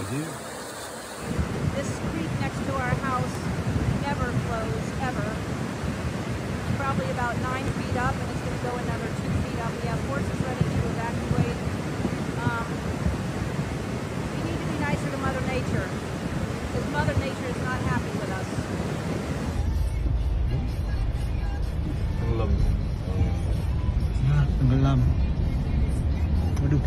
here. This creek next to our house never flows, ever. It's probably about 9 feet up, and it's going to go another 2 feet up. We have horses ready to evacuate. We need to be nicer to Mother Nature, because Mother Nature is not happy with us. Tenggelam. Nah, tenggelam. Waduh.